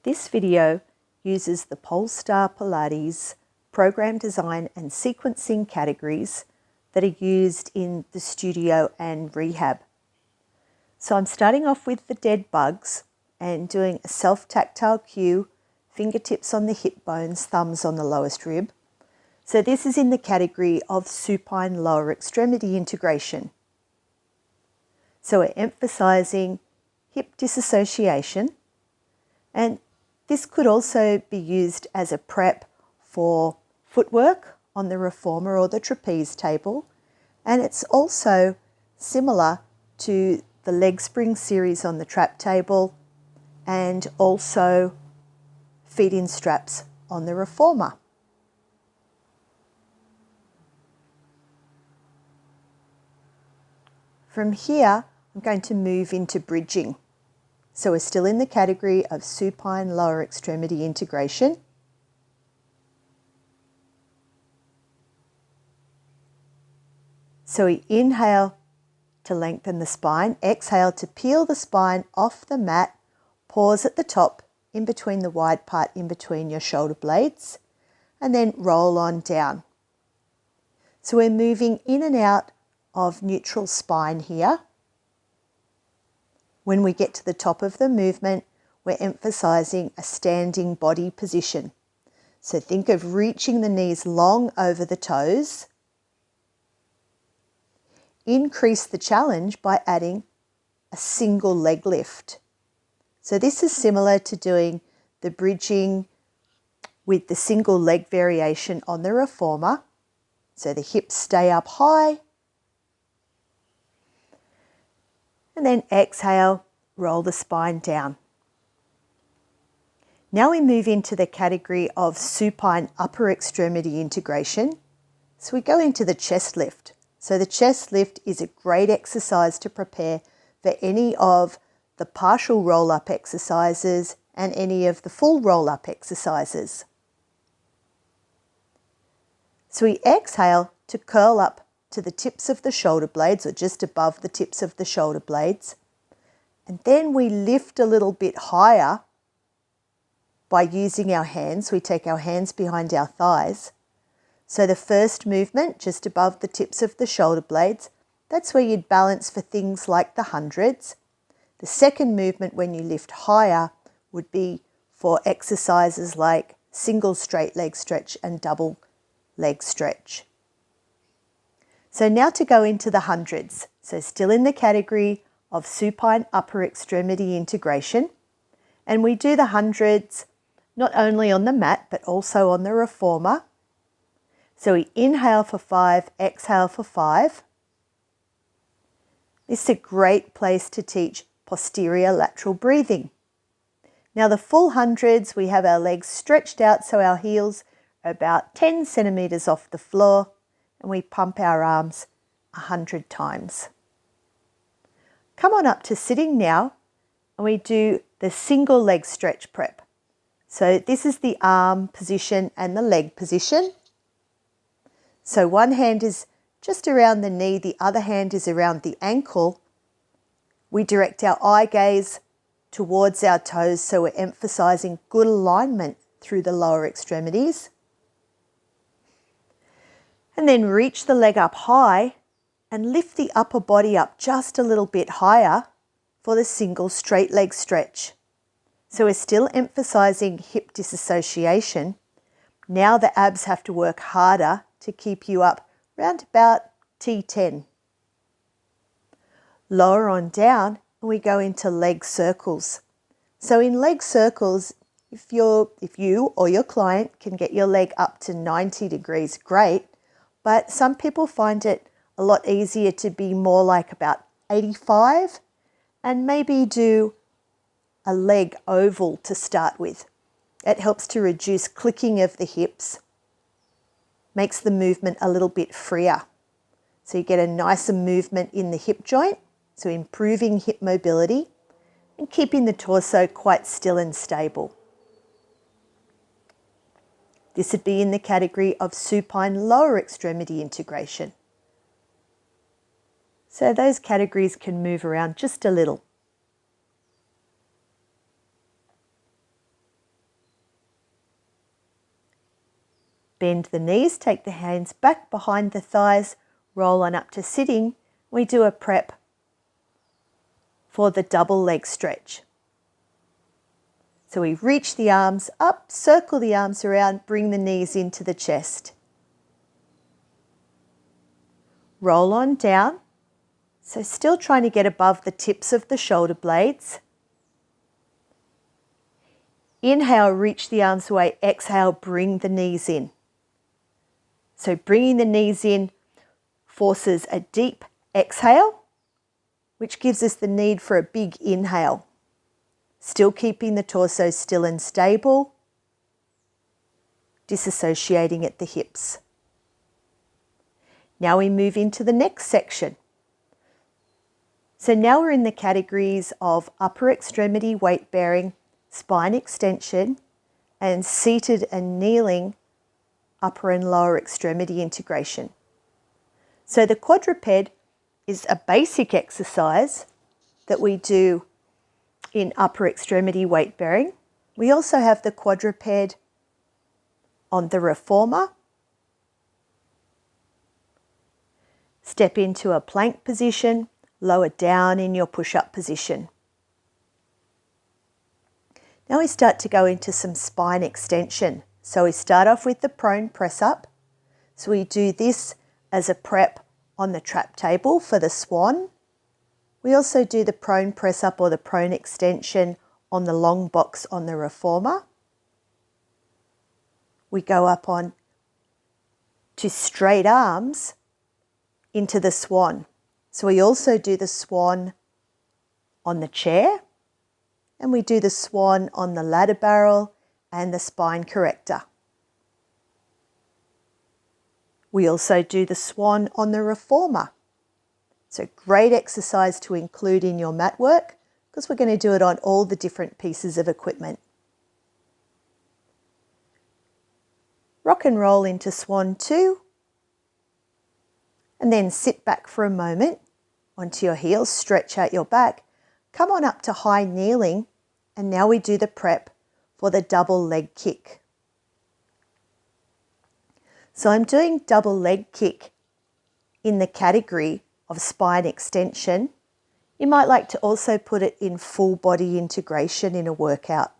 This video uses the Polestar Pilates program design and sequencing categories that are used in the studio and rehab. So I'm starting off with the dead bugs and doing a self-tactile cue, fingertips on the hip bones, thumbs on the lowest rib. So this is in the category of supine lower extremity integration. So we're emphasizing hip disassociation, and this could also be used as a prep for footwork on the reformer or the trapeze table, and it's also similar to the leg spring series on the trap table and also feet-in straps on the reformer. From here, I'm going to move into bridging. So we're still in the category of supine lower extremity integration. So we inhale to lengthen the spine, exhale to peel the spine off the mat, pause at the top in between the wide part in between your shoulder blades, and then roll on down. So we're moving in and out of neutral spine here. When we get to the top of the movement, we're emphasizing a standing body position. So think of reaching the knees long over the toes. Increase the challenge by adding a single leg lift. So this is similar to doing the bridging with the single leg variation on the reformer. So the hips stay up high. And then exhale, roll the spine down. Now we move into the category of supine upper extremity integration. So we go into the chest lift. So the chest lift is a great exercise to prepare for any of the partial roll-up exercises and any of the full roll-up exercises. So we exhale to curl up to the tips of the shoulder blades, or just above the tips of the shoulder blades. And then we lift a little bit higher by using our hands. We take our hands behind our thighs. So the first movement, just above the tips of the shoulder blades, that's where you'd balance for things like the hundreds. The second movement, when you lift higher, would be for exercises like single straight leg stretch and double leg stretch. So now to go into the hundreds. So still in the category of supine upper extremity integration. And we do the hundreds not only on the mat, but also on the reformer. So we inhale for 5, exhale for 5. This is a great place to teach posterior lateral breathing. Now the full hundreds, we have our legs stretched out so our heels are about 10 centimeters off the floor, and we pump our arms 100 times. Come on up to sitting now, and we do the single leg stretch prep. So this is the arm position and the leg position. So one hand is just around the knee, the other hand is around the ankle. We direct our eye gaze towards our toes, so we're emphasizing good alignment through the lower extremities. And then reach the leg up high and lift the upper body up just a little bit higher for the single straight leg stretch. So we're still emphasizing hip disassociation. Now the abs have to work harder to keep you up around about T10. Lower on down and we go into leg circles. So in leg circles, if you or your client can get your leg up to 90 degrees, great. But some people find it a lot easier to be more like about 85 and maybe do a leg oval to start with. It helps to reduce clicking of the hips, makes the movement a little bit freer. So you get a nicer movement in the hip joint, so improving hip mobility and keeping the torso quite still and stable. This would be in the category of supine lower extremity integration. So those categories can move around just a little. Bend the knees, take the hands back behind the thighs, roll on up to sitting. We do a prep for the double leg stretch. So we reach the arms up, circle the arms around, bring the knees into the chest. Roll on down. So still trying to get above the tips of the shoulder blades. Inhale, reach the arms away. Exhale, bring the knees in. So bringing the knees in forces a deep exhale, which gives us the need for a big inhale. Still keeping the torso still and stable, disassociating at the hips. Now we move into the next section. So now we're in the categories of upper extremity weight bearing, spine extension, and seated and kneeling upper and lower extremity integration. So the quadruped is a basic exercise that we do in upper extremity weight bearing. We also have the quadruped on the reformer. Step into a plank position, lower down in your push-up position. Now we start to go into some spine extension. So we start off with the prone press up. So we do this as a prep on the trap table for the swan. We also do the prone press up or the prone extension on the long box on the reformer. We go up on to straight arms into the swan. So we also do the swan on the chair, and we do the swan on the ladder barrel and the spine corrector. We also do the swan on the reformer. So great exercise to include in your mat work because we're going to do it on all the different pieces of equipment. Rock and roll into swan 2, and then sit back for a moment onto your heels, stretch out your back, come on up to high kneeling, and now we do the prep for the double leg kick. So I'm doing double leg kick in the category of spine extension. You might like to also put it in full body integration in a workout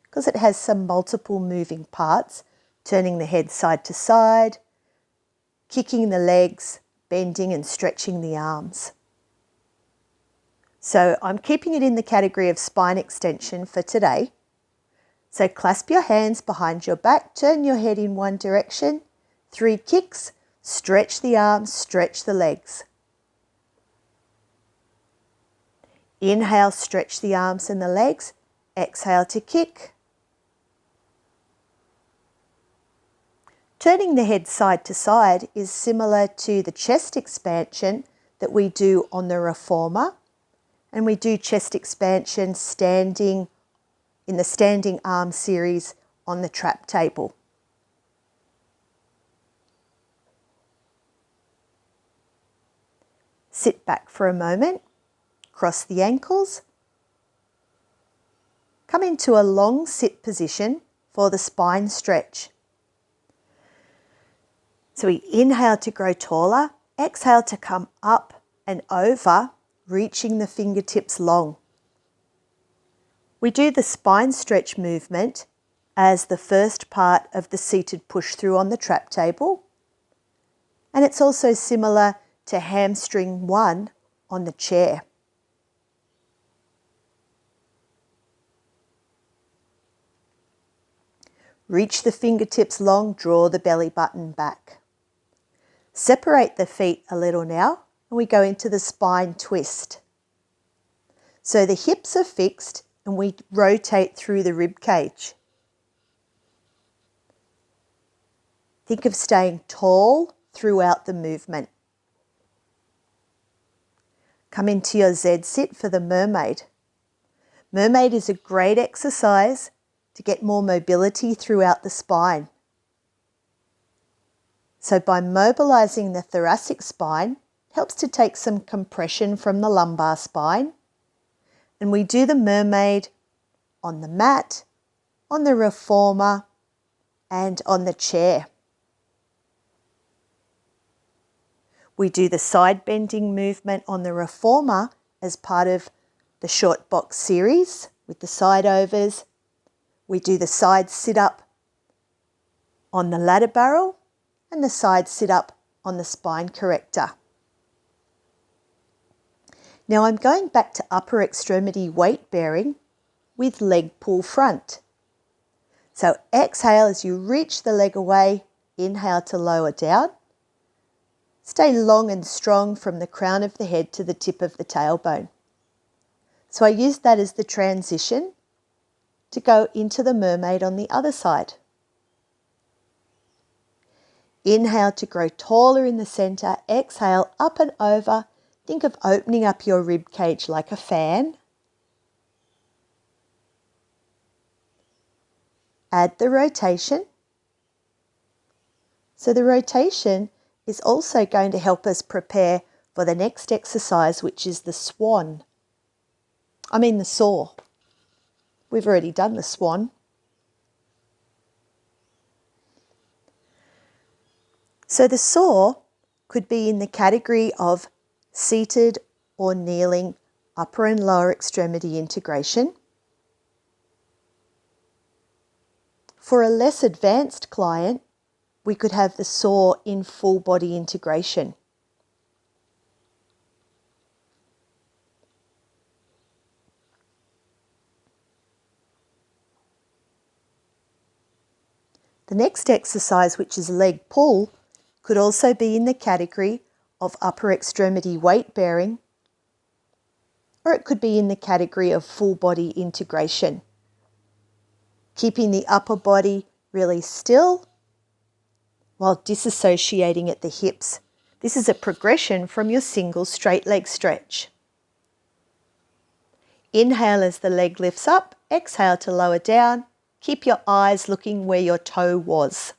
because it has some multiple moving parts, turning the head side to side, kicking the legs, bending and stretching the arms. So I'm keeping it in the category of spine extension for today. So clasp your hands behind your back, turn your head in one direction, 3 kicks, stretch the arms, stretch the legs. Inhale, stretch the arms and the legs. Exhale to kick. Turning the head side to side is similar to the chest expansion that we do on the reformer. And we do chest expansion standing in the standing arm series on the trap table. Sit back for a moment, cross the ankles, come into a long sit position for the spine stretch. So we inhale to grow taller, exhale to come up and over, reaching the fingertips long. We do the spine stretch movement as the first part of the seated push through on the trap table. And it's also similar to hamstring 1 on the chair. Reach the fingertips long, draw the belly button back. Separate the feet a little now, and we go into the spine twist. So the hips are fixed and we rotate through the rib cage. Think of staying tall throughout the movement. Come into your Z sit for the mermaid. Mermaid is a great exercise to get more mobility throughout the spine. So by mobilizing the thoracic spine, it helps to take some compression from the lumbar spine. And we do the mermaid on the mat, on the reformer, and on the chair. We do the side bending movement on the reformer as part of the short box series with the side overs. We do the side sit-up on the ladder barrel and the side sit-up on the spine corrector. Now I'm going back to upper extremity weight bearing with leg pull front. So exhale as you reach the leg away, inhale to lower down. Stay long and strong from the crown of the head to the tip of the tailbone. So I use that as the transition to go into the mermaid on the other side. Inhale to grow taller in the center. Exhale up and over. Think of opening up your rib cage like a fan. Add the rotation. So the rotation is also going to help us prepare for the next exercise, which is the saw. We've already done the swan. So the saw could be in the category of seated or kneeling upper and lower extremity integration. For a less advanced client, we could have the saw in full body integration. The next exercise, which is leg pull, could also be in the category of upper extremity weight bearing, or it could be in the category of full body integration. Keeping the upper body really still while disassociating at the hips. This is a progression from your single straight leg stretch. Inhale as the leg lifts up, exhale to lower down. Keep your eyes looking where your toe was.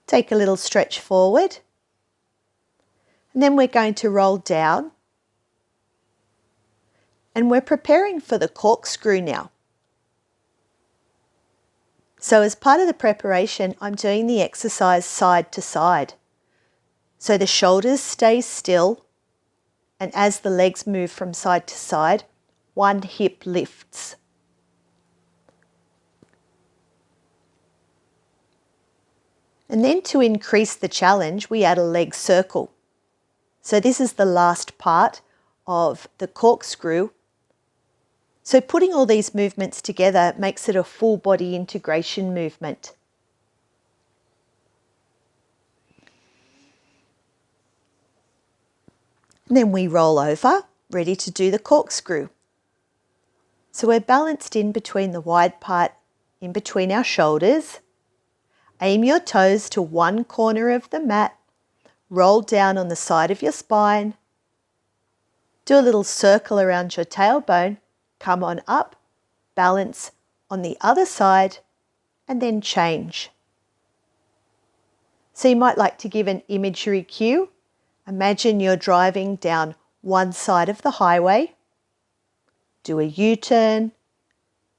Take a little stretch forward. And then we're going to roll down. And we're preparing for the corkscrew now. So as part of the preparation, I'm doing the exercise side to side. So the shoulders stay still, and as the legs move from side to side, one hip lifts. And then to increase the challenge, we add a leg circle. So this is the last part of the corkscrew. So putting all these movements together makes it a full body integration movement. And then we roll over, ready to do the corkscrew. So we're balanced in between the wide part, in between our shoulders. Aim your toes to one corner of the mat. Roll down on the side of your spine. Do a little circle around your tailbone. Come on up, balance on the other side, and then change. So you might like to give an imagery cue. Imagine you're driving down one side of the highway. Do a U-turn,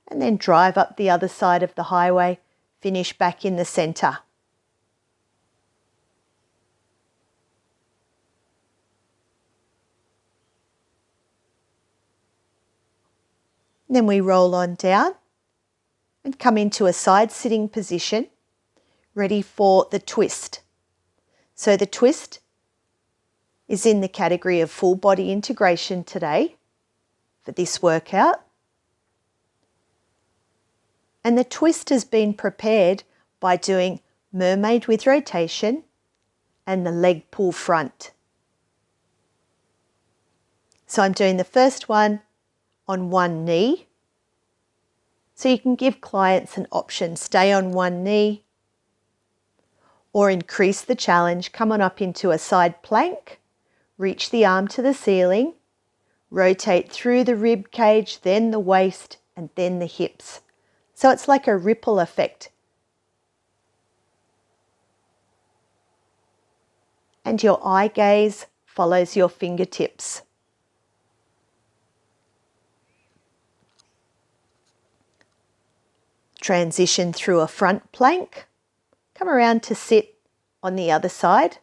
and then drive up the other side of the highway. Finish back in the center. Then we roll on down and come into a side sitting position, ready for the twist. So the twist is in the category of full body integration today for this workout. And the twist has been prepared by doing mermaid with rotation and the leg pull front. So I'm doing the first one on one knee. So you can give clients an option, stay on one knee or increase the challenge, come on up into a side plank, reach the arm to the ceiling, rotate through the rib cage, then the waist and then the hips. So it's like a ripple effect. And your eye gaze follows your fingertips. Transition through a front plank. Come around to sit on the other side.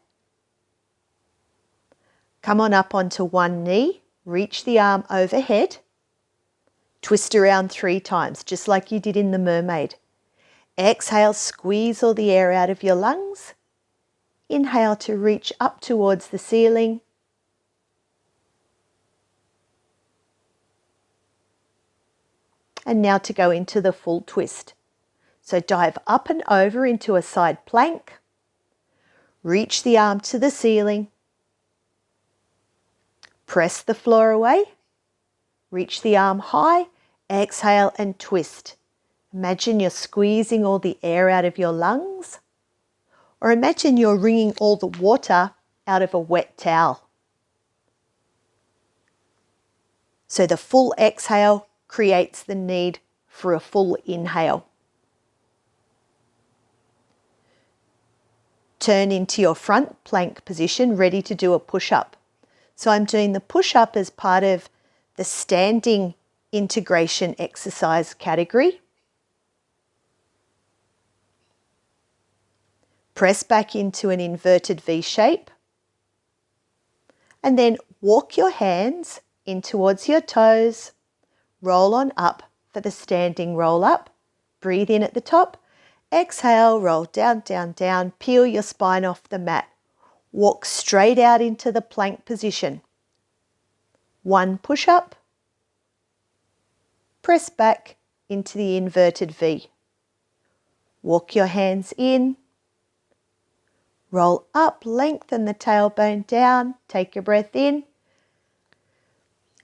Come on up onto one knee, reach the arm overhead. Twist around 3 times, just like you did in the mermaid. Exhale, squeeze all the air out of your lungs. Inhale to reach up towards the ceiling. And now to go into the full twist. So dive up and over into a side plank. Reach the arm to the ceiling. Press the floor away. Reach the arm high. Exhale and twist. Imagine you're squeezing all the air out of your lungs. Or imagine you're wringing all the water out of a wet towel. So the full exhale creates the need for a full inhale. Turn into your front plank position, ready to do a push-up. So I'm doing the push-up as part of the standing integration exercise category. Press back into an inverted V shape. And then walk your hands in towards your toes. Roll on up for the standing roll up. Breathe in at the top. Exhale, roll down, down, down. Peel your spine off the mat. Walk straight out into the plank position. 1 push up. Press back into the inverted V. Walk your hands in. Roll up, lengthen the tailbone down. Take your breath in.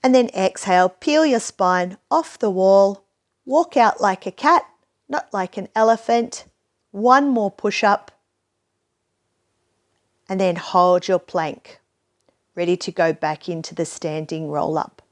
And then exhale, peel your spine off the wall. Walk out like a cat, not like an elephant. 1 more push up. And then hold your plank. Ready to go back into the standing roll up.